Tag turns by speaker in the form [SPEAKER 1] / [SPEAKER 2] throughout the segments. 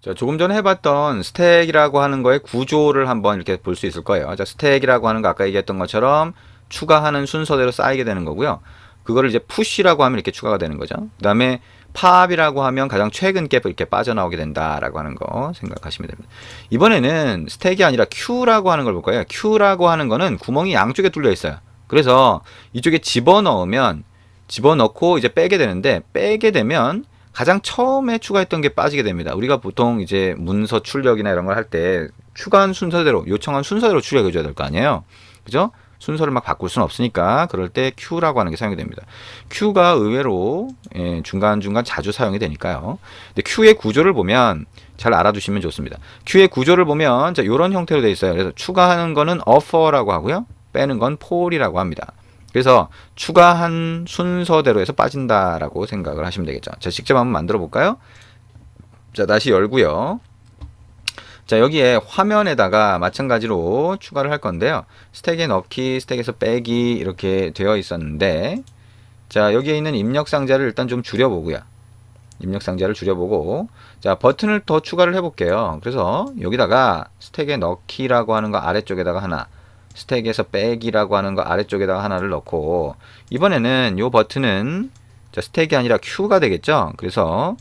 [SPEAKER 1] 자, 조금 전에 해봤던 스택이라고 하는 거의 구조를 한번 이렇게 볼 수 있을 거예요. 자, 스택이라고 하는 거 아까 얘기했던 것처럼 추가하는 순서대로 쌓이게 되는 거고요. 그거를 이제 푸시라고 하면 이렇게 추가가 되는 거죠. 그 다음에 팝이라고 하면 가장 최근 게 이렇게 빠져나오게 된다라고 하는 거 생각하시면 됩니다. 이번에는 스택이 아니라 큐라고 하는 걸 볼 거예요. 큐라고 하는 거는 구멍이 양쪽에 뚫려 있어요. 그래서 이쪽에 집어넣고 이제 빼게 되는데, 빼게 되면 가장 처음에 추가했던 게 빠지게 됩니다. 우리가 보통 이제 문서 출력이나 이런 걸 할 때 추가한 순서대로, 요청한 순서대로 출력해 줘야 될 거 아니에요. 그죠? 순서를 막 바꿀 수는 없으니까 그럴 때 Q라고 하는 게 사용이 됩니다. Q가 의외로 중간중간 자주 사용이 되니까요. 근데 Q의 구조를 보면 잘 알아두시면 좋습니다. Q의 구조를 보면 이런 형태로 되어 있어요. 그래서 추가하는 거는 offer라고 하고요. 빼는 건 fall이라고 합니다. 그래서 추가한 순서대로 해서 빠진다라고 생각을 하시면 되겠죠. 자, 직접 한번 만들어 볼까요? 자, 다시 열고요. 자, 여기에 화면에다가 마찬가지로 추가를 할 건데요. 스택에 넣기, 스택에서 빼기 이렇게 되어 있었는데, 자, 여기에 있는 입력 상자를 일단 좀 줄여보고요. 입력 상자를 줄여보고, 자, 버튼을 더 추가를 해볼게요. 그래서 여기다가 스택에 넣기라고 하는 거 아래쪽에다가 하나, 스택에서 빼기라고 하는 거 아래쪽에다가 하나를 넣고, 이번에는 이 버튼은 자, 스택이 아니라 Q가 되겠죠. 그래서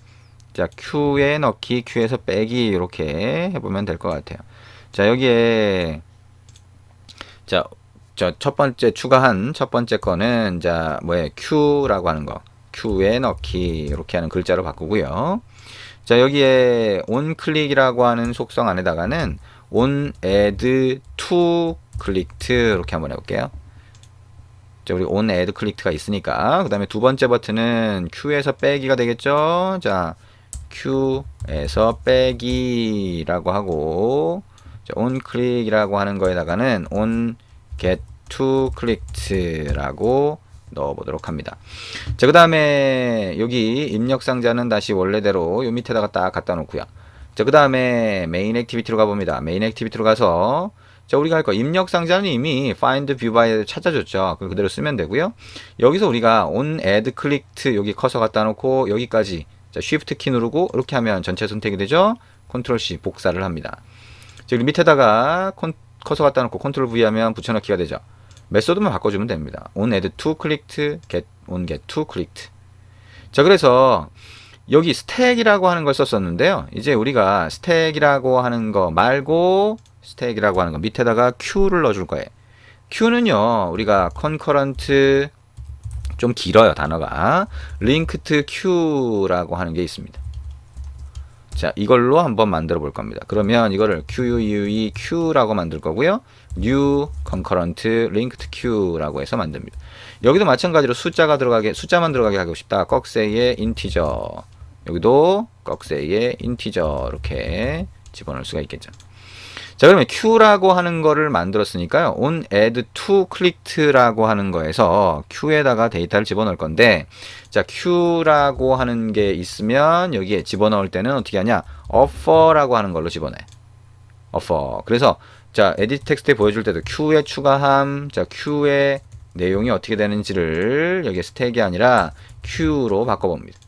[SPEAKER 1] 자, Q에 넣기, Q에서 빼기 이렇게 해보면 될 것 같아요. 자, 여기에 자, 첫 번째 추가한 첫 번째 거는 자, 뭐예요? Q라고 하는 거. Q에 넣기 이렇게 하는 글자로 바꾸고요. 자, 여기에 onClick이라고 하는 속성 안에다가는 onAdd to clicked 이렇게 한번 해볼게요. 자, 우리 onAdd clicked가 있으니까 그 다음에 두 번째 버튼은 Q에서 빼기가 되겠죠. 자, Q에서 빼기라고 하고, 자, onClick이라고 하는 거에다가는 onGetToClicked라고 넣어보도록 합니다. 자, 그 다음에 여기 입력 상자는 다시 원래대로 요 밑에다가 딱 갖다 놓고요. 자, 그 다음에 메인 액티비티로 가봅니다. 메인 액티비티로 가서 자, 우리가 할 거 입력 상자는 이미 find view by 찾아줬죠. 그대로 쓰면 되고요. 여기서 우리가 on add clicked 여기 커서 갖다 놓고 여기까지 자, 쉬프트 키 누르고 이렇게 하면 전체 선택이 되죠. 컨트롤 C 복사를 합니다. 자, 여기 밑에다가 커서 갖다 놓고 컨트롤 V 하면 붙여넣기가 되죠. 메소드만 바꿔주면 됩니다. on add to clicked, on get to clicked. 자, 그래서 여기 스택이라고 하는 걸 썼었는데요. 이제 우리가 스택이라고 하는 거 말고 스택이라고 하는 거 밑에다가 Q를 넣어줄 거예요. Q는요, 우리가 concurrent 좀 길어요, 단어가. linked Q라고 하는 게 있습니다. 자, 이걸로 한번 만들어 볼 겁니다. 그러면 이거를 Q라고 만들 거고요. new concurrent linked Q라고 해서 만듭니다. 여기도 마찬가지로 숫자만 들어가게 하고 싶다. 꺽쇠의 integer. 여기도 꺽쇠의 integer 이렇게 집어넣을 수가 있겠죠. 자, 그러면 Q라고 하는 거를 만들었으니까요. on add to clicked라고 하는 거에서 Q에다가 데이터를 집어넣을 건데, 자, Q라고 하는 게 있으면 여기에 집어넣을 때는 어떻게 하냐? offer라고 하는 걸로 집어넣어요. offer. 그래서 자, edit 텍스트에 보여줄 때도 Q의 추가함, 자, Q의 내용이 어떻게 되는지를 여기 스택이 아니라 Q로 바꿔봅니다.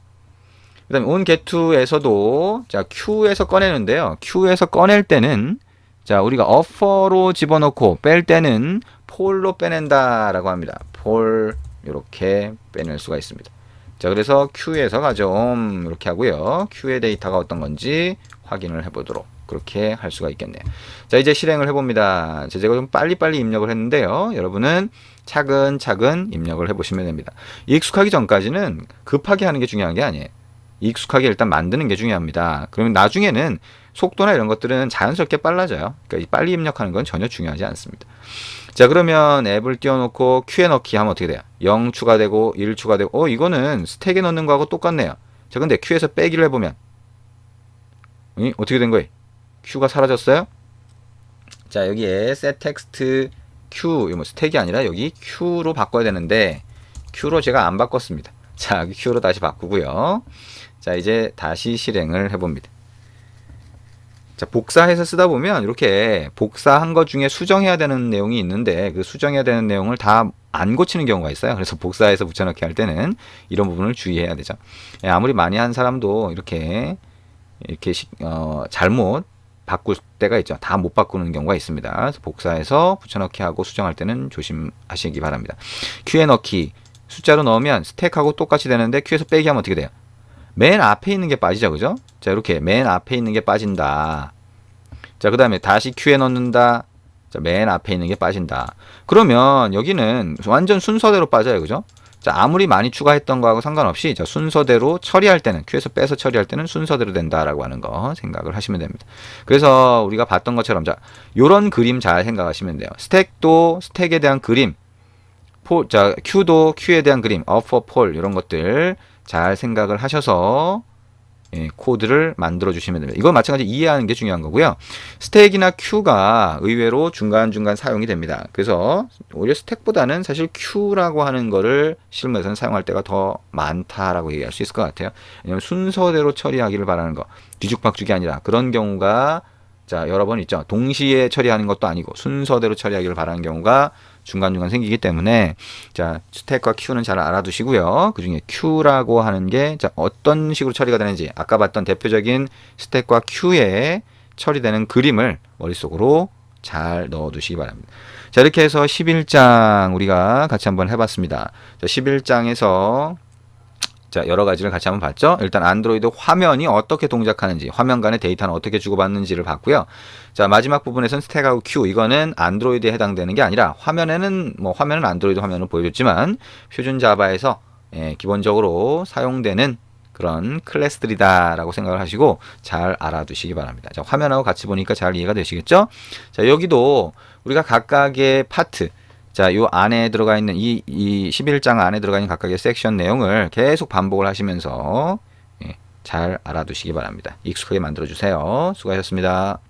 [SPEAKER 1] 그 다음에 on get to에서도 자, Q에서 꺼내는데요. Q에서 꺼낼 때는 자, 우리가 offer로 집어넣고 뺄 때는 폴로 빼낸다 라고 합니다. 폴 이렇게 빼낼 수가 있습니다. 자, 그래서 Q에서 가져옴 이렇게 하고요. Q의 데이터가 어떤 건지 확인을 해보도록 그렇게 할 수가 있겠네요. 자, 이제 실행을 해봅니다. 제가 좀 빨리빨리 입력을 했는데요. 여러분은 차근차근 입력을 해보시면 됩니다. 익숙하기 전까지는 급하게 하는 게 중요한 게 아니에요. 익숙하게 일단 만드는 게 중요합니다. 그러면 나중에는 속도나 이런 것들은 자연스럽게 빨라져요. 그러니까 빨리 입력하는 건 전혀 중요하지 않습니다. 자, 그러면 앱을 띄워놓고 Q에 넣기 하면 어떻게 돼요? 0 추가되고 1 추가되고 이거는 스택에 넣는 거하고 똑같네요. 자, 근데 Q에서 빼기를 해보면 어떻게 된 거예요? Q가 사라졌어요? 자, 여기에 set text Q, 뭐 스택이 아니라 여기 Q로 바꿔야 되는데 Q로 제가 안 바꿨습니다. 자, Q로 다시 바꾸고요. 자, 이제 다시 실행을 해봅니다. 자, 복사해서 쓰다 보면 이렇게 복사한 것 중에 수정해야 되는 내용이 있는데 그 수정해야 되는 내용을 다 안 고치는 경우가 있어요. 그래서 복사해서 붙여넣기 할 때는 이런 부분을 주의해야 되죠. 아무리 많이 한 사람도 이렇게 이렇게 잘못 바꿀 때가 있죠. 다 못 바꾸는 경우가 있습니다. 그래서 복사해서 붙여넣기 하고 수정할 때는 조심하시기 바랍니다. Q에 넣기 숫자로 넣으면 스택하고 똑같이 되는데 Q에서 빼기 하면 어떻게 돼요? 맨 앞에 있는 게 빠지죠. 그죠? 자, 이렇게 맨 앞에 있는 게 빠진다. 자, 그 다음에 다시 Q에 넣는다. 자, 맨 앞에 있는 게 빠진다. 그러면 여기는 완전 순서대로 빠져요. 그죠? 자, 아무리 많이 추가했던 거하고 상관없이 자, 순서대로 처리할 때는 Q에서 빼서 처리할 때는 순서대로 된다라고 하는 거 생각을 하시면 됩니다. 그래서 우리가 봤던 것처럼 자, 요런 그림 잘 생각하시면 돼요. 스택도 스택에 대한 그림, 자, Q도 Q에 대한 그림, offer, poll 이런 것들 잘 생각을 하셔서 코드를 만들어 주시면 됩니다. 이건 마찬가지 이해하는 게 중요한 거고요. 스택이나 Q가 의외로 중간중간 사용이 됩니다. 그래서 오히려 스택보다는 사실 Q라고 하는 거를 실무에서는 사용할 때가 더 많다라고 얘기할 수 있을 것 같아요. 왜냐하면 순서대로 처리하기를 바라는 거, 뒤죽박죽이 아니라 그런 경우가 자, 여러 번 있죠. 동시에 처리하는 것도 아니고 순서대로 처리하기를 바라는 경우가 중간중간 생기기 때문에 자, 스택과 Q는 잘 알아두시고요. 그 중에 Q라고 하는 게 자, 어떤 식으로 처리가 되는지 아까 봤던 대표적인 스택과 Q에 처리되는 그림을 머릿속으로 잘 넣어두시기 바랍니다. 자, 이렇게 해서 11장 우리가 같이 한번 해봤습니다. 자, 11장에서 자, 여러 가지를 같이 한번 봤죠. 일단 안드로이드 화면이 어떻게 동작하는지, 화면 간의 데이터는 어떻게 주고받는지를 봤고요. 자, 마지막 부분에서는 스택하고 Q, 이거는 안드로이드에 해당되는 게 아니라 화면에는 화면은 안드로이드 화면을 보여줬지만 표준 자바에서 기본적으로 사용되는 그런 클래스들이다라고 생각을 하시고 잘 알아두시기 바랍니다. 자, 화면하고 같이 보니까 잘 이해가 되시겠죠? 자, 여기도 우리가 각각의 파트, 자, 요 안에 들어가 있는 이 11장 안에 들어가 있는 각각의 섹션 내용을 계속 반복을 하시면서 잘 알아두시기 바랍니다. 익숙하게 만들어 주세요. 수고하셨습니다.